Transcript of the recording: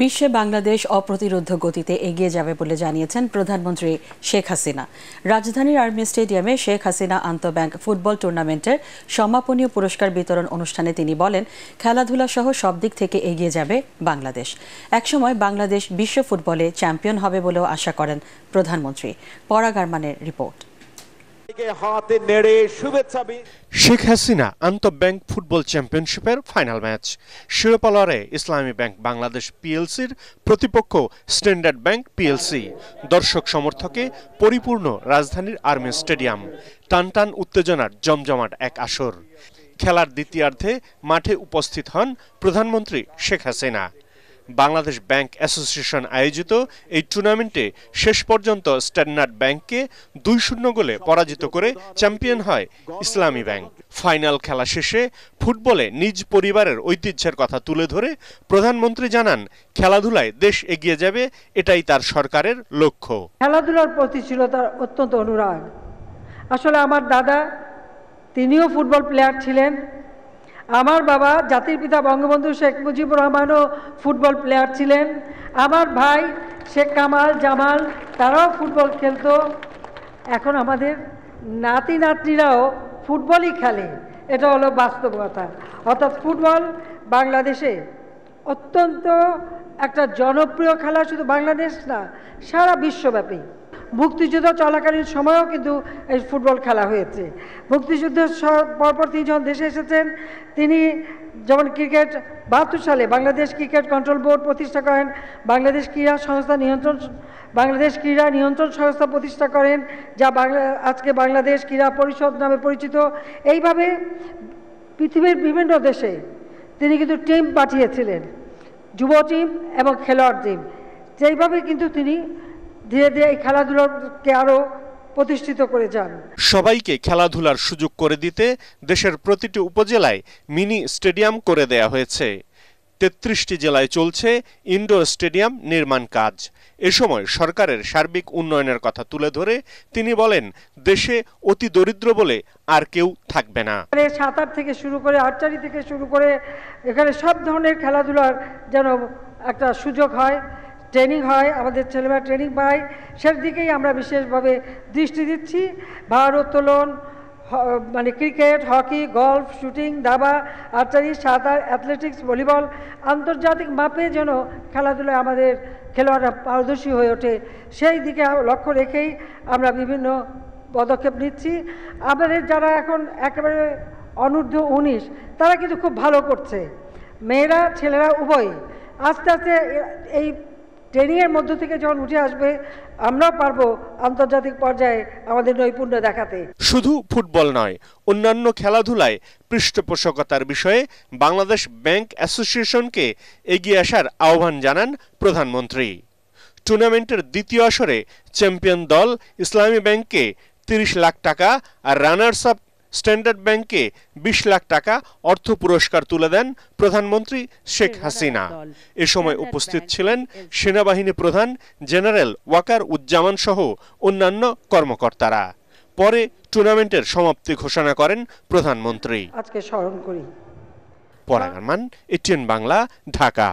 বিশ্বে বাংলাদেশ অপ্রতিরোধ্য গতিতে এগিয়ে যাবে বলে জানিয়েছেন প্রধানমন্ত্রী শেখ হাসিনা। রাজধানীর আর্মি স্টেডিয়ামে শেখ হাসিনা আন্তঃব্যাংক ফুটবল টুর্নামেন্টের সমাপনী পুরস্কার বিতরণ অনুষ্ঠানে তিনি বলেন, খেলাধুলা সহ সব দিক থেকে এগিয়ে যাবে বাংলাদেশ। একসময় বাংলাদেশ বিশ্ব ফুটবলে চ্যাম্পিয়ন হবে বলেও আশা করেন প্রধানমন্ত্রী। পরাগ আরমানের রিপোর্ট। শেখ হাসিনা আন্তঃব্যাংক ফুটবল চ্যাম্পিয়নশিপের ফাইনাল ম্যাচ। শিরোপা লড়ে ইসলামী ব্যাংক বাংলাদেশ পিএলসির প্রতিপক্ষ স্ট্যান্ডার্ড ব্যাংক পিএলসি। দর্শক সমর্থকে পরিপূর্ণ রাজধানীর আর্মি স্টেডিয়াম। টানটান উত্তেজনার জমজমাট এক আসর। খেলার দ্বিতীয়ার্ধে মাঠে উপস্থিত হন প্রধানমন্ত্রী শেখ হাসিনা। বাংলাদেশ ব্যাংক অ্যাসোসিয়েশন আয়োজিত এই টুর্নামেন্টে শেষ পর্যন্ত স্ট্যান্ডার্ড ব্যাংককে 2-0 গোলে পরাজিত করে চ্যাম্পিয়ন হয় ইসলামী ব্যাংক। ফাইনাল খেলা শেষে ফুটবলে নিজ পরিবারের ঐতিহ্যের কথা তুলে ধরে প্রধানমন্ত্রী জানান, খেলাধুলায় দেশ এগিয়ে যাবে, এটাই তার সরকারের লক্ষ্য। খেলাধুলার প্রতি ছিল তার অত্যন্ত অনুরাগ। আসলে আমার দাদা, তিনিও ফুটবল প্লেয়ার ছিলেন। আমার বাবা জাতির পিতা বঙ্গবন্ধু শেখ মুজিবুর রহমানও ফুটবল প্লেয়ার ছিলেন। আমার ভাই শেখ কামাল, জামাল, তারাও ফুটবল খেলতো। এখন আমাদের নাতি নাতনিরাও ফুটবলই খেলে, এটা হলো বাস্তবতা। অর্থাৎ ফুটবল বাংলাদেশে অত্যন্ত একটা জনপ্রিয় খেলা, শুধু বাংলাদেশ না, সারা বিশ্বব্যাপী। মুক্তিযুদ্ধ চলাকালীন সময়েও কিন্তু এই ফুটবল খেলা হয়েছে। মুক্তিযুদ্ধের পরপর তিনি যখন দেশে এসেছেন, তিনি যেমন ক্রিকেট 72 সালে বাংলাদেশ ক্রিকেট কন্ট্রোল বোর্ড প্রতিষ্ঠা করেন, বাংলাদেশ ক্রীড়া নিয়ন্ত্রণ সংস্থা প্রতিষ্ঠা করেন, যা আজকে বাংলাদেশ ক্রীড়া পরিষদ নামে পরিচিত। এইভাবে পৃথিবীর বিভিন্ন দেশে তিনি কিন্তু টিম পাঠিয়েছিলেন, যুব টিম এবং খেলোয়াড় টিম। সেইভাবে কিন্তু তিনি ধীরে ধীরে এই খেলাধুলাকে আরো প্রতিষ্ঠিত করে যান। সবাইকে খেলাধুলার সুযোগ করে দিতে দেশের প্রতিটি উপজেলায় মিনি স্টেডিয়াম করে দেয়া হয়েছে। 33টি জেলায় চলছে ইনডোর স্টেডিয়াম নির্মাণ কাজ। এ সময় সরকারের সার্বিক উন্নয়নের কথা তুলে ধরে তিনি বলেন, দেশে অতি দরিদ্র বলে আর কেউ থাকবে না। সাঁতার থেকে শুরু করে আর্চারি থেকে শুরু করে এখানে সব ধরনের খেলাধুলার যেন একটা সুযোগ হয়, ট্রেনিং হয়, আমাদের ছেলেমেয়েরা ট্রেনিং পায়, সেদিকেই আমরা বিশেষভাবে দৃষ্টি দিচ্ছি। ভারোত্তোলন, মানে ক্রিকেট, হকি, গলফ, শুটিং, দাবা, আর্চারি, সাঁতার, অ্যাথলেটিক্স, ভলিবল, আন্তর্জাতিক মাপে যেন খেলাধুলায় আমাদের খেলোয়াড়রা পারদর্শী হয়ে ওঠে, সেই দিকে লক্ষ্য রেখেই আমরা বিভিন্ন পদক্ষেপ নিচ্ছি। আমাদের যারা এখন একেবারে অনূর্ধ্ব 19, তারা কিন্তু খুব ভালো করছে, মেয়েরা ছেলেরা উভয়ই। আস্তে আস্তে এই ট্রেনিংয়ের মধ্য থেকে যখন উঠে আসবে, আমরাও পারবো আন্তর্জাতিক পর্যায়ে আমাদের নৈপুণ্য দেখাতে। শুধু ফুটবল নয়, অন্যান্য খেলাধুলায় পৃষ্ঠপোষকতার বিষয়ে বাংলাদেশ ব্যাংক অ্যাসোসিয়েশনকে এগিয়ে আসার আহ্বান জানান প্রধানমন্ত্রী। টুর্নামেন্টের দ্বিতীয় আসরে চ্যাম্পিয়ন দল ইসলামী ব্যাংককে 30 লাখ টাকা আর রানার্স আপ স্ট্যান্ডার্ড ব্যাংককে 20 লাখ টাকা অর্থ পুরস্কার তুলে দেন প্রধানমন্ত্রী শেখ হাসিনা। এ সময় উপস্থিত ছিলেন সেনাবাহিনী প্রধান জেনারেল ওয়াকার উজ্জামান সহ অন্যান্য কর্মকর্তারা। পরে টুর্নামেন্টের সমাপ্তি ঘোষণা করেন প্রধানমন্ত্রী। আজকে স্মরণ করি। পরাগ আরমান, এটিএন বাংলা, ঢাকা।